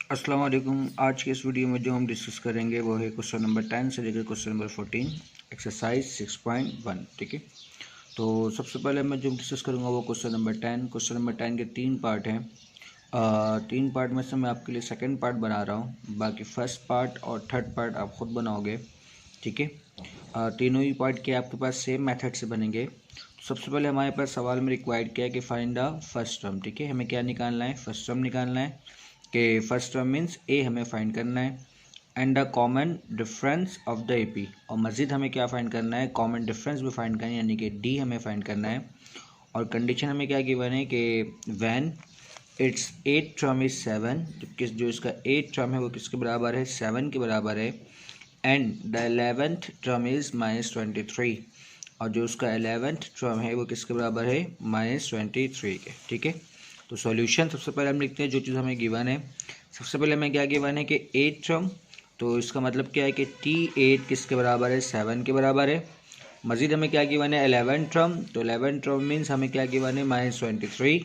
अस्सलाम वालेकुम। आज के इस वीडियो में जो हम डिस्कस करेंगे वो है क्वेश्चन नंबर 10 से लेकर क्वेश्चन नंबर 14 एक्सरसाइज 6.1। ठीक है, तो सबसे पहले मैं जो डिस्कस करूँगा वो क्वेश्चन नंबर 10। क्वेश्चन नंबर 10 के तीन पार्ट हैं। तीन पार्ट में से मैं आपके लिए सेकंड पार्ट बना रहा हूँ, बाकी फर्स्ट पार्ट और थर्ड पार्ट आप खुद बनाओगे। ठीक है, तीनों ही पार्ट के आपके पास सेम मेथड से बनेंगे। तो सबसे पहले हमारे पास सवाल में रिक्वायर्ड क्या है कि फाइंड द फर्स्ट टर्म। ठीक है, हमें क्या निकालना है? फर्स्ट टर्म निकालना है कि फर्स्ट टर्म मीन्स ए हमें फाइंड करना है and the common difference of the AP, और मज़ीद हमें क्या फाइंड करना है? कॉमन डिफरेंस भी फाइंड करना है, यानी कि डी हमें फाइंड करना है। और कंडीशन हमें क्या गिवन है कि when it's eighth term is 7, जो इसका एट टर्म है वो किसके बराबर है? 7 के बराबर है। And the 11th term is -23, और जो उसका 11th टर्म है वो किसके बराबर है? -23 के। ठीक है, तो सॉल्यूशन सबसे पहले हम लिखते हैं जो चीज़ हमें गिवन है। सबसे पहले हमें क्या गिवन है कि 8 टर्म, तो इसका मतलब क्या है कि T8 किसके बराबर है? 7 के बराबर है। मज़ीद हमें क्या गिवन है? 11 टर्म, तो 11 टर्म मीन्स हमें क्या गिवन है? -23।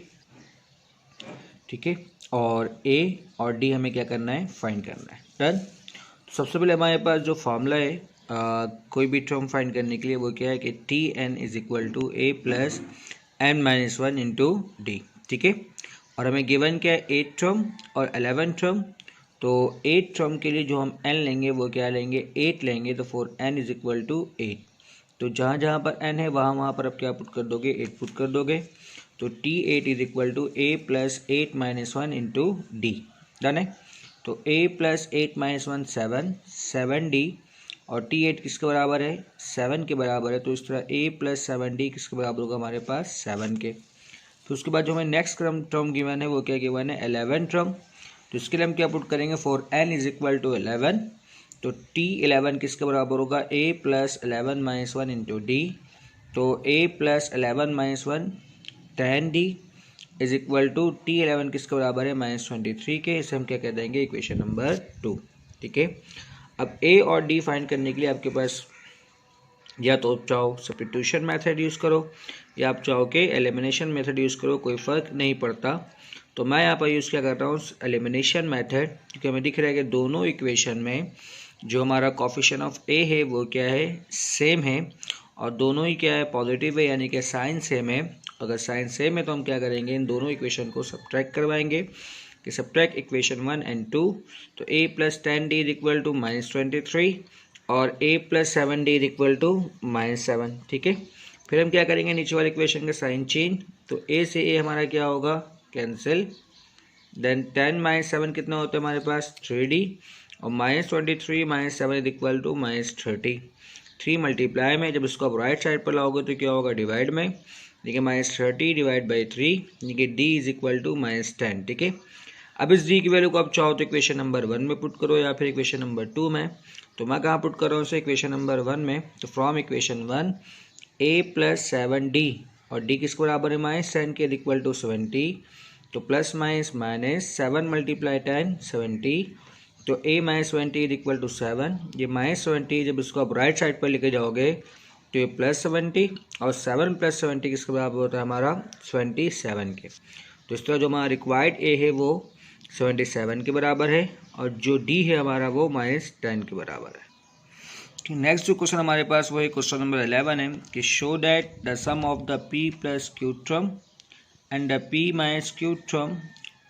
ठीक है, और A और D हमें क्या करना है? फाइंड करना है। डन। सबसे पहले हमारे पास जो फॉर्मूला है कोई भी टर्म फाइंड करने के लिए वो क्या है कि Tn is equal to A plus n-1 into D. ठीक है, और हमें गिवन क्या है? 8 टर्म और 11 टर्म। तो 8 टर्म के लिए जो हम n लेंगे वो क्या लेंगे? 8 लेंगे, तो for n is equal to 8। तो जहाँ जहाँ पर n है वहाँ वहाँ पर आप क्या पुट कर दोगे? 8 पुट कर दोगे। तो T8 is equal to A plus 8-1 into D. Done है। तो A प्लस 8-1 7D, और T8 किसके बराबर है? 7 के बराबर है। तो इस तरह A प्लस 7D किसके बराबर होगा हमारे पास? 7 के। फिर उसके बाद जो हमें नेक्स्ट टर्म गिवन है वो क्या गिवन है? 11 टर्म। तो इसके लिए हम क्या पुट करेंगे? For n is equal to 11, तो T11 किसके बराबर होगा? A plus 11-1 into D. तो A plus 11-1 10D is equal to T11 किसके बराबर है? -23 के। इसे हम क्या कह देंगे? Equation number 2। ठीक है, अब A और D फाइंड करने के लिए आपके पास या तो आप चाहो सब्स्टिट्यूशन मेथड यूज़ करो या आप चाहो कि एलिमिनेशन मेथड यूज़ करो, कोई फ़र्क नहीं पड़ता। तो मैं यहाँ पर यूज़ क्या कर रहा हूँ? एलिमिनेशन मेथड, क्योंकि हमें दिख रहा है कि दोनों इक्वेशन में जो हमारा कोफिशिएंट ऑफ ए है वो क्या है? सेम है, और दोनों ही क्या है? पॉजिटिव है, यानी कि साइन सेम है। अगर साइन सेम है तो हम क्या करेंगे? इन दोनों इक्वेशन को सब्ट्रैक्ट करवाएंगे कि सब्ट्रैक्ट इक्वेशन 1 एंड 2। तो a plus 10D is equal to -23 और a plus 7D is equal to -7। ठीक है, फिर हम क्या करेंगे? नीचे वाले इक्वेशन का साइन चेंज, तो a से a हमारा क्या होगा? कैंसिल। देन 10-7 कितना होता है हमारे पास? 3D, और -23 -7 इज इक्वल टू -30। 3 मल्टीप्लाई में, जब इसको आप राइट साइड पर लाओगे तो क्या होगा? डिवाइड में। देखिए -30 डिवाइड बाई 3, देखिए d इज इक्वल टू -10। ठीक है, अब इस d की वैल्यू को आप चाहो तो इक्वेशन नंबर 1 में पुट करो या फिर इक्वेशन नंबर 2 में। तो मैं कहाँ पुट कर रहा हूँ इसे? इक्वेशन नंबर 1 में। तो from equation 1 a plus 7D, और d किसके बराबर है? -10 के, इक्वल टू 70। तो प्लस माइनस 7 मल्टीप्लाई 10 70, तो a -20 इज इक्वल टू 7। ये -20 जब इसको आप राइट साइड पर लेके जाओगे तो ये +70, और 7 + 70 किसके बराबर होता है? हमारा 27 के। तो इस तरह जो हमारा रिक्वायर्ड ए है वो 77 के बराबर है, और जो डी है हमारा वो -10 के बराबर है। ठीक, नेक्स्ट जो क्वेश्चन हमारे पास वो है क्वेश्चन नंबर 11 है कि show that the sum of the p plus q term and the p minus q term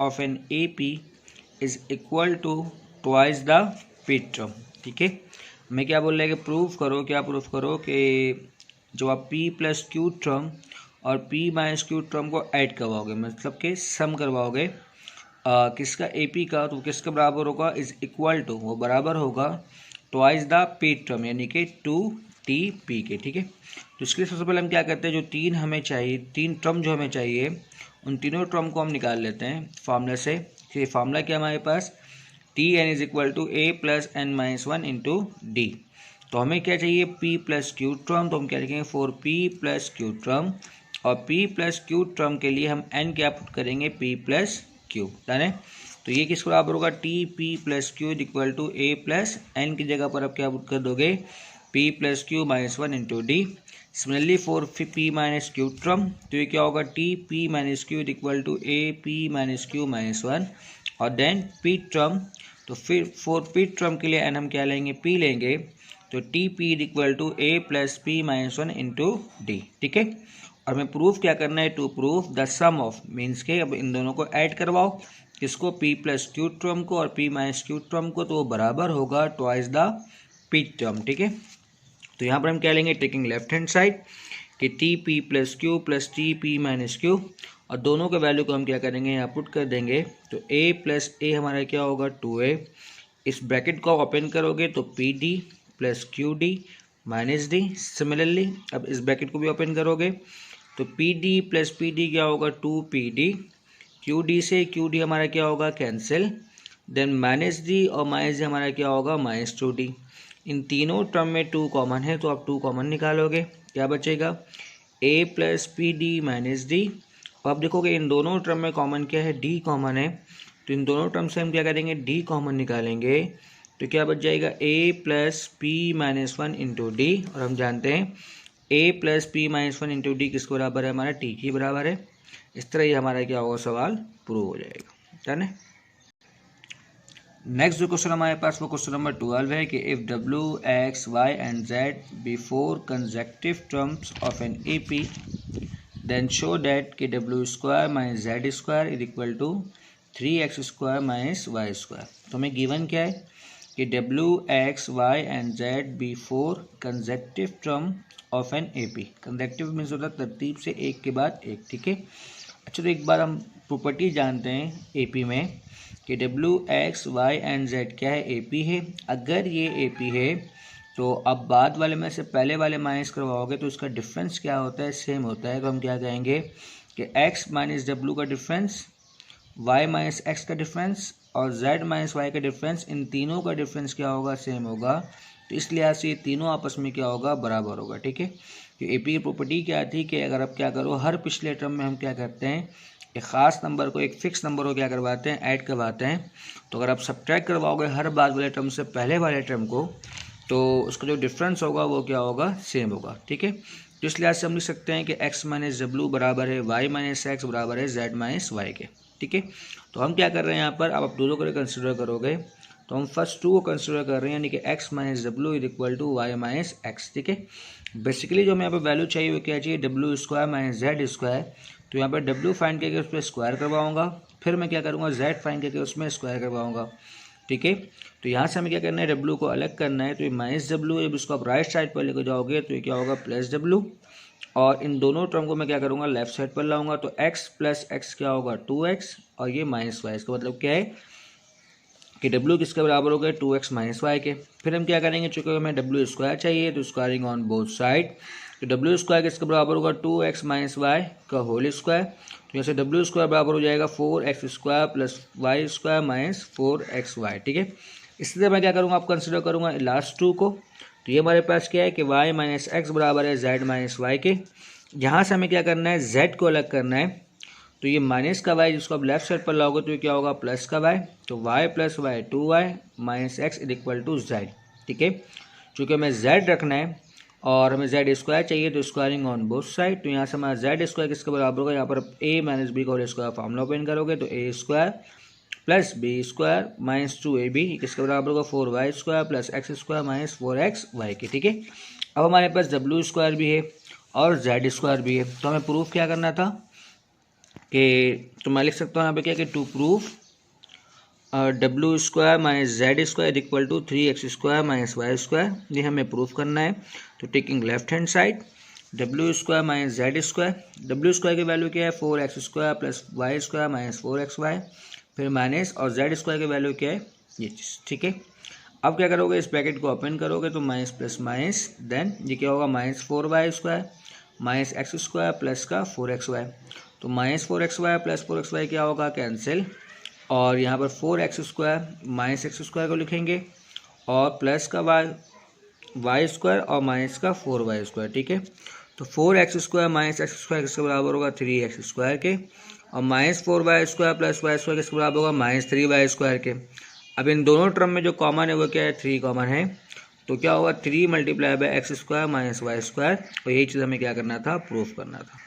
of an A P is equal to twice the p term. ठीक है, हमें क्या बोल रहे हैं कि प्रूफ करो। क्या प्रूफ करो? कि जब आप p प्लस q टर्म और p माइनस q टर्म को ऐड करवाओगे, मतलब कि सम करवाओगे किसका? AP का, तो किसके बराबर होगा? इज इक्वल टू, वो बराबर होगा ट्वाइस द p टर्म, यानी कि 2TP के। ठीक है, तो इसके लिए सबसे पहले हम क्या करते हैं? जो तीन हमें चाहिए, तीन टर्म जो हमें चाहिए, उन तीनों टर्म को हम निकाल लेते हैं फार्मूला से। कि फार्मूला क्या हमारे पास? Tn is equal to A plus n-1 into D. तो हमें क्या चाहिए? P प्लस क्यू टर्म, तो हम क्या लिखेंगे? For P plus Q term, और P प्लस क्यू टर्म के लिए हम n क्या पुट करेंगे? P plus Q. डन है। तो ये किसके बराबर होगा? TP plus Q equal to A plus n की जगह पर आप क्या पुट कर दोगे? P plus Q -1 into D. Similarly for P minus Q term, तो ये क्या होगा? TP minus Q equal to AP minus Q -1, और देन पी टर्म, तो फिर फॉर पी टर्म के लिए एन हम क्या लेंगे, पी लेंगे, तो T P equal to A plus P minus one into D, ठीक है। और हमें प्रूफ क्या करना है, to proof the sum of, means के अब इन दोनों को ऐड करवाओ, किसको, पी प्लस क्यू टर्म को और पी माइनस क्यू टर्म को, तो वो बराबर होगा ट्वाइस द पी टर्म, ठीक है। तो यहाँ पर हम क्या लेंगे, टेकिंग लेफ्ट हैंड साइड कि T P plus T P minus Q, और दोनों के वैल्यू को हम क्या करेंगे, यहाँ पुट कर देंगे, तो a प्लस ए हमारा क्या होगा 2a, इस ब्रैकेट को ओपन करोगे तो P D plus Q D minus D, similarly अब इस ब्रैकेट को भी ओपन करोगे तो P D plus P D क्या होगा 2pd, क्यू डी से क्यू डी हमारा क्या होगा कैंसिल, देन माइनस डी और माइनस डी हमारा क्या होगा माइनस 2d। इन तीनों टर्म में 2 कॉमन है तो आप 2 कॉमन निकालोगे, क्या बचेगा a plus P D minus D. अब देखोगे इन दोनों टर्म में कॉमन क्या है, d कॉमन है, तो इन दोनों टर्म से हम क्या करेंगे, d कॉमन निकालेंगे, तो क्या बच जाएगा a plus P minus one into d, और हम जानते हैं a plus P minus one into D किसके बराबर है, हमारा t के बराबर है। इस तरह ये हमारा क्या होगा, सवाल प्रूव हो जाएगा, डन है। नेक्स्ट जो क्वेश्चन हमारे पास वो क्वेश्चन नंबर 12 है कि if W X Y and Z be 4 consecutive terms of an A P then show that कि W square minus Z square is equal to 3x square minus Y square. तो हमें given क्या है कि W X Y and Z be 4 consecutive term of an A P. Consecutive means होता है तरतीब से एक के बाद एक, ठीक है। अच्छा, तो एक बार हम प्रॉपर्टी जानते हैं ए पी में कि W X Y and Z क्या है, ए पी है। अगर ये ए पी है तो अब बाद वाले में से पहले वाले माइनस करवाओगे तो उसका डिफरेंस क्या होता है, सेम होता है। तो हम क्या कहेंगे कि x माइनस डब्ल्यू का डिफरेंस, y माइनस एक्स का डिफरेंस और z माइनस वाई का डिफरेंस, इन तीनों का डिफरेंस क्या होगा, सेम होगा। तो इस लिहाज से ये तीनों आपस में क्या होगा, बराबर होगा, ठीक है। तो ए पी की प्रॉपर्टी क्या थी कि अगर आप क्या करो, हर पिछले टर्म में हम क्या करते हैं, एक ख़ास नंबर को एक फिक्स नंबर को क्या करवाते हैं, ऐड करवाते हैं। तो अगर आप सब्ट्रैक्ट करवाओगे हर बाद वाले टर्म से पहले वाले टर्म को, तो उसका जो डिफरेंस होगा वो क्या होगा, सेम होगा, ठीक है। तो इस लिहाज से हम लिख सकते हैं कि x माइनस डब्ल्यू बराबर है y माइनस एक्स बराबर है z माइनस वाई के, ठीक है। तो हम क्या कर रहे हैं यहाँ पर, अब आप दोनों को कंसिडर करोगे तो हम फर्स्ट 2 को कंसिडर कर रहे हैं, यानी कि x minus W is equal to Y minus X, ठीक है। बेसिकली जो हमें यहाँ पर वैल्यू चाहिए वो क्या चाहिए, W square minus Z square. तो यहाँ पर w फाइंड करके उस पर स्क्वायर करवाऊँगा, फिर मैं क्या करूँगा, z फाइंड करके उसमें स्क्वायर करवाऊँगा, ठीक है। तो यहाँ से हमें क्या करना है, डब्ल्यू को अलग करना है। तो ये माइनस डब्ल्यू, जब इसको आप राइट साइड पर लेकर जाओगे तो ये क्या होगा, प्लस डब्ल्यू, और इन दोनों टर्म को मैं क्या करूँगा, लेफ्ट साइड पर लाऊंगा। तो x प्लस एक्स क्या होगा 2x, और ये माइनस वाई। इसका मतलब क्या है कि डब्ल्यू किसके बराबर हो गए, 2x माइनस वाई के। फिर हम क्या करेंगे, चूँकि हमें डब्ल्यू स्क्वायर चाहिए तो स्क्वायरिंग ऑन बोथ साइड। तो डब्ल्यू स्क्वायर किसके बराबर होगा, 2x माइनस वाई का होल स्क्वायर। तो यहाँ से डब्ल्यू स्क्वायर बराबर हो जाएगा 4x square plus Y square minus 4xy, ठीक है। इसी तरह मैं क्या करूँगा, आप कंसिडर करूँगा लास्ट 2 को। तो ये हमारे पास क्या है कि y माइनस एक्स बराबर है z माइनस वाई के। यहाँ से हमें क्या करना है, z को अलग करना है। तो ये माइनस का y जिसको आप लेफ्ट साइड पर लाओगे तो ये क्या होगा, प्लस का y। तो y plus Y 2y minus X is equal to z, ठीक है। चूँकि हमें z रखना है और हमें z स्क्वायर चाहिए तो स्क्वायरिंग ऑन बोथ साइड। तो यहाँ से हमारा z स्क्वायर किसके बराबर होगा, यहाँ पर a माइनस बी का होल स्क्वायर फार्मूला ओपन करोगे तो a square plus B square minus 2ab किसके बराबर होगा, 4y square plus X square minus 4xy के, ठीक है। अब हमारे पास w स्क्वायर भी है और z स्क्वायर भी है। तो हमें प्रूफ क्या करना था कि, तो मैं लिख सकता हूँ यहाँ पे क्या कि to proof W square minus Z square equal to 3x square minus Y square, ये हमें प्रूफ करना है। तो taking left hand side W square minus Z square, W square की वैल्यू क्या है 4x square plus Y square minus 4xy, फिर minus और जेड स्क्वायर की वैल्यू क्या है, ये चीज़, ठीक है। अब क्या करोगे, इस ब्रैकेट को ओपन करोगे तो माइनस प्लस माइनस, देन ये क्या होगा, minus 4y square minus x square plus का 4xy। तो माइनस 4xy प्लस 4xy क्या होगा, कैंसिल, और यहाँ पर 4x square minus x square को लिखेंगे और प्लस का वाई स्क्वायर और माइनस का 4y स्क्वायर, ठीक है। तो 4x square minus x square किसके बराबर होगा, 3x स्क्वायर के, और minus 4y square plus Y square किसके बराबर होगा, माइनस 3y स्क्वायर के। अब इन दोनों टर्म में जो कॉमन है वो क्या है, 3 कॉमन है। तो क्या होगा, 3 multiply by x square minus Y square, और यही चीज़ हमें क्या करना था, प्रूफ करना था।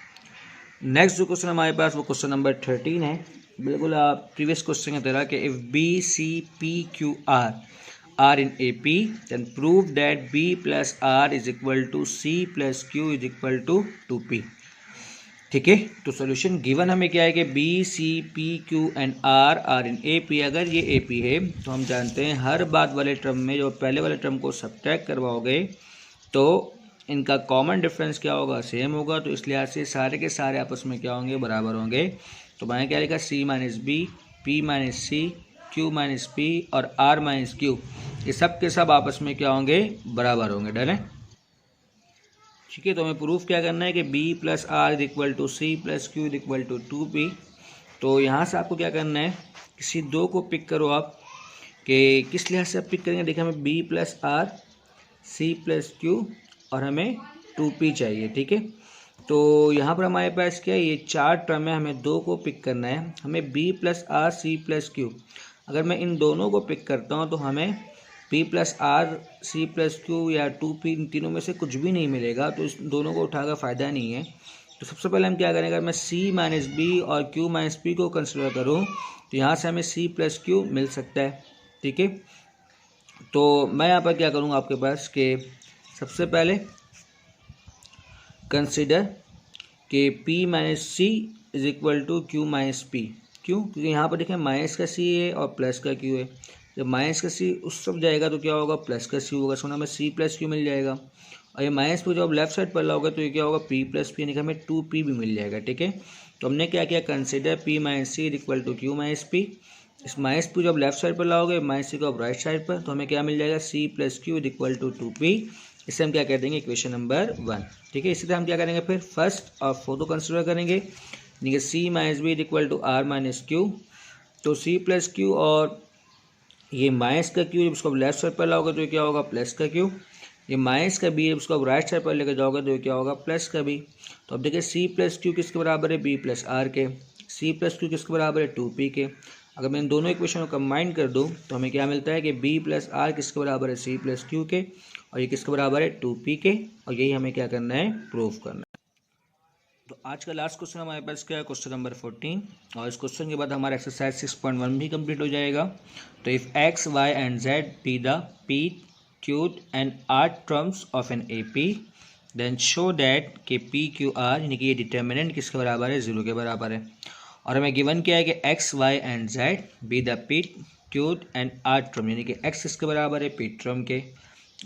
नेक्स्ट जो क्वेश्चन हमारे पास वो क्वेश्चन नंबर 13 है बिल्कुल आप प्रीवियस क्वेश्चन की तरह कि if b c p q r in a P then prove that b plus r is equal to c plus q is equal to 2p। ठीक है, तो सोल्यूशन गिवन हमें क्या है कि b c p q and r in a p. अगर ये A P है तो हम जानते हैं हर बाद वाले टर्म में जो पहले वाले टर्म को सब्ट्रैक्ट करवाओगे तो इनका कॉमन डिफरेंस क्या होगा, सेम होगा। तो इस लिहाज से सारे के सारे आपस में क्या होंगे, बराबर होंगे। तो मैंने क्या लिखा, सी माइनस बी, पी माइनस सी, क्यू माइनस पी और आर माइनस क्यू, ये सब के सब आपस में क्या होंगे, बराबर होंगे। डन है। ठीक है, तो हमें प्रूफ क्या करना है कि b plus r is equal to c plus q is equal to 2p। तो यहाँ से आपको क्या करना है, किसी दो को पिक करो आप, कि किस लिहाज से आप पिक करेंगे। देखिए हमें b plus r, c plus q और हमें 2p चाहिए। ठीक है, तो यहाँ पर हमारे पास क्या है, ये चार टर्म है, हमें दो को पिक करना है। हमें b plus r, c plus q, अगर मैं इन दोनों को पिक करता हूँ तो हमें p plus r, c plus q या 2p, इन तीनों में से कुछ भी नहीं मिलेगा। तो इस दोनों को उठाकर फ़ायदा नहीं है। तो सबसे पहले हम क्या करेंगे, अगर मैं c माइनस बी और q माइनस पी को कंसिडर करूँ तो यहाँ से हमें c प्लस क्यू मिल सकता है। ठीक है, तो मैं यहाँ पर क्या करूँगा आपके पास कि सबसे पहले कंसिडर कि p minus c is equal to q minus p. क्यों, क्योंकि यहाँ पर देखें माइनस का c है और प्लस का q है। जब माइनस का सी उस सब जाएगा तो क्या होगा, प्लस का सी होगा। सोना में सी प्लस क्यू मिल जाएगा। और ये माइनस पे जब लेफ्ट साइड पर लाओगे तो ये क्या होगा, पी प्लस पी, यानी कि हमें 2p भी मिल जाएगा। ठीक है, तो हमने क्या किया, consider p minus c equal to q minus p. इस माइनस पी जब लेफ्ट साइड पर लाओगे, माइनस सी को अब राइट साइड पर, तो हमें क्या मिल जाएगा, c plus Q equal to 2p। इससे हम क्या कह देंगे, इक्वेशन नंबर 1। ठीक है, इसी तरह हम क्या करेंगे, फिर फर्स्ट और फोर्थ को कंसिडर करेंगे, यानी कि C minus B equal to R minus Q. तो सी प्लस क्यू और ये माइनस का क्यू जब उसको लेफ्ट साइड पर लाओगे तो ये क्या होगा, प्लस का क्यू। ये माइनस का बी जब उसको राइट साइड पर लेकर जाओगे तो ये क्या होगा, प्लस का बी। तो अब देखिए सी प्लस क्यू किसके बराबर है, बी प्लस आर के। सी प्लस क्यू किसके बराबर है, 2p के। अगर मैं इन दोनों इक्वेशन को कंबाइन कर दूँ तो हमें क्या मिलता है कि बी प्लस आर किसके बराबर है, सी प्लस क्यू के, और ये किसके बराबर है, 2p के। और यही हमें क्या करना है, प्रूफ करना है। तो आज का लास्ट क्वेश्चन हमारे पास क्या है, क्वेश्चन नंबर 14। और इस क्वेश्चन के बाद हमारा एक्सरसाइज 6.1 भी कंप्लीट हो जाएगा। तो if x, y and z be the p, q and r terms of an A P then show that कि p, q, r यानी कि ये डिटर्मिनेंट किसके बराबर है, 0 के बराबर है। और हमें गिवन क्या है कि x, y and z be the p, q and r term, यानी कि x किसके बराबर है, p टर्म के,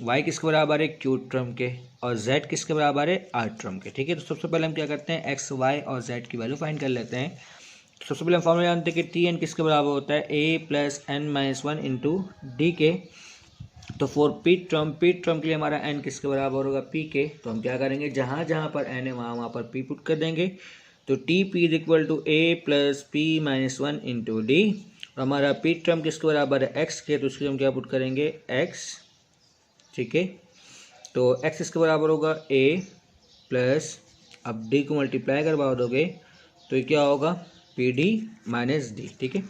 y किसके बराबर है, q टर्म के, और z किसके बराबर है, r टर्म के। ठीक है, तो सबसे पहले हम क्या करते हैं, x, y और z की वैल्यू फाइंड कर लेते हैं। तो सबसे पहले हम फॉर्मूला जानते हैं कि टी एन किसके बराबर होता है, a plus n minus 1 into d के। तो फॉर p टर्म के लिए हमारा n किसके बराबर होगा, p के। तो हम क्या करेंगे, जहाँ जहाँ पर n है वहाँ पर p पुट कर देंगे। तो T p is equal to a plus P minus 1 into d. और हमारा p टर्म किसके बराबर है, x के, तो उसके हम क्या पुट करेंगे, x। ठीक है, तो x इसके बराबर होगा a प्लस, अब d को मल्टीप्लाई करवा दोगे तो ये क्या होगा, पी डी माइनस डी। ठीक है,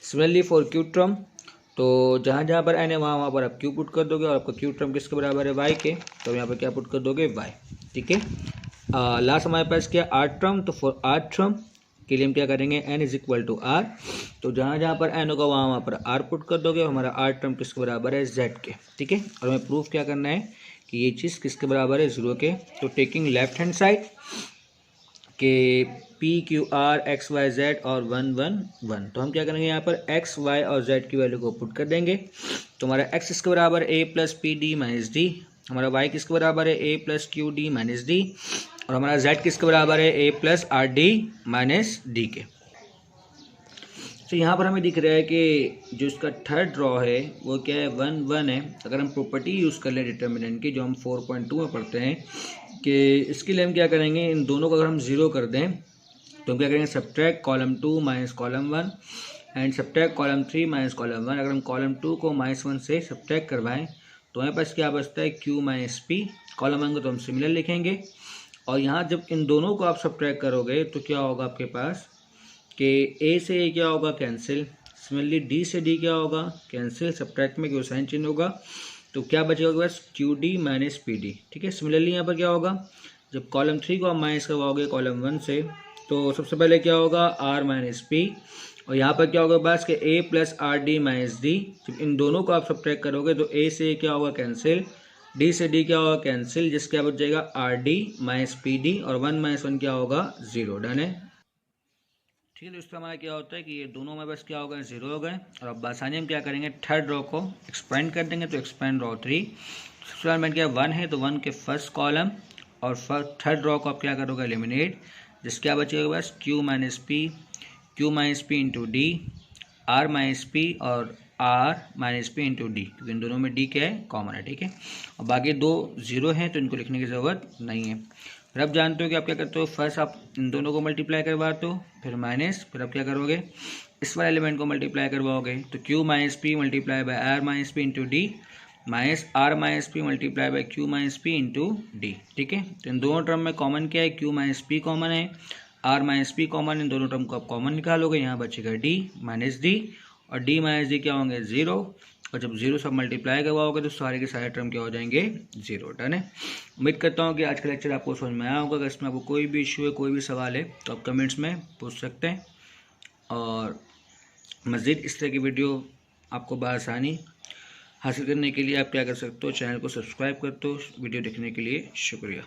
सिमिलरली फॉर क्यू टर्म, तो जहाँ जहाँ पर n है वहाँ पर आप q पुट कर दोगे, और आपका क्यू टर्म किसके बराबर है, y के। तो यहाँ पर क्या पुट कर दोगे, y। ठीक है, लास्ट हमारे पास क्या, r टर्म। तो फॉर r टर्म के लिए हम क्या करेंगे, n is equal to r। तो जहाँ जहाँ पर n होगा वहाँ पर r पुट कर दोगे, हमारा r टर्म किसके बराबर है, z के। ठीक है, और हमें प्रूफ क्या करना है कि ये चीज़ किसके बराबर है, 0 के। तो टेकिंग लेफ्ट हैंड साइड के p, q, r, x, y, z और 1, 1, 1, तो हम क्या करेंगे, यहाँ पर x, y और z की वैल्यू को पुट कर देंगे। तो हमारा x किसके बराबर है, a plus P D minus D. हमारा y किसके बराबर है, a plus Q D minus D. और हमारा z किसके बराबर है, a plus R D minus D के। तो यहाँ पर हमें दिख रहा है कि जो इसका थर्ड रॉ है वो क्या है, 1, 1 है। अगर हम प्रॉपर्टी यूज़ कर लें डिटर्मिनेंट की, जो हम 4.2 में पढ़ते हैं, कि इसके लिए हम क्या करेंगे, इन दोनों को अगर हम 0 कर दें तो हम क्या करेंगे, subtract column 2 minus column 1 and subtract column 3 minus column 1। अगर हम कॉलम 2 को -1 से सब्ट्रैक्ट करवाएं तो हमारे पास क्या बचता है, q माइनस पी। कॉलम 1 को तो हम सिमिलर लिखेंगे, और यहाँ जब इन दोनों को आप सब्ट्रैक्ट करोगे तो क्या होगा आपके पास कि a से a क्या होगा, कैंसिल। सिमिलरली d से d क्या होगा, कैंसिल। सब्ट्रैक्ट में क्यों साइन चेंज होगा, तो क्या बचेगा bus queue D minus P D. ठीक है, सिमिलरली यहाँ पर क्या होगा, जब कॉलम 3 को आप माइनस करवाओगे कॉलम 1 से, तो सबसे पहले क्या होगा, r माइनस पी, और यहाँ पर क्या होगा बस कि a plus R D minus D, जब इन दोनों को आप सब्ट्रैक्ट करोगे तो a से क्या होगा कैंसिल, d से d क्या होगा कैंसिल, जिसके बाद बच जाएगा R D minus P D और 1 माइनस 1 क्या होगा 0। डन है। ठीक है दोस्तों, हमारा क्या होता है कि ये दोनों में बस क्या हो गए 0 हो गए। और अब आसानी हम क्या करेंगे थर्ड रो को एक्सपेंड कर देंगे। तो एक्सपेंड रो 3, सबसे पहले मैंने क्या 1 है तो 1 के फर्स्ट कॉलम और थर्ड रो को आप क्या करोगे एलिमिनेट, जिसके क्या बचेगा बस q minus P into D, r minus P और r minus P into D, क्योंकि इन दोनों में d क्या है कॉमन है। ठीक है, और बाकी दो 0 हैं तो इनको लिखने की ज़रूरत नहीं है। फिर आप जानते हो कि आप क्या करते हो, फर्स्ट आप इन दोनों को मल्टीप्लाई करवाते हो, फिर माइनस, फिर आप क्या करोगे इस वाले एलिमेंट को मल्टीप्लाई करवाओगे। तो q minus P multiply by r minus P into D minus r minus P multiply by q minus P into D. ठीक है, तो इन दोनों टर्म में कॉमन क्या है, q माइनस पी कॉमन है, r माइनस पी कॉमन, इन दोनों term को आप कॉमन निकालोगे, यहाँ बचेगा d माइनस डी और d माइनस डी क्या होंगे 0। और जब 0 सब मल्टीप्लाई करवाओगे तो सारे के सारे टर्म क्या हो जाएंगे 0। डन है। उम्मीद करता हूँ कि आज का लेक्चर आपको समझ में आया होगा। अगर इसमें आपको कोई भी इशू है, कोई भी सवाल है तो आप कमेंट्स में पूछ सकते हैं। और मज़ीद इस तरह की वीडियो आपको बआसानी हासिल करने के लिए आप क्या कर सकते हो, चैनल को सब्सक्राइब कर दो। वीडियो देखने के लिए शुक्रिया।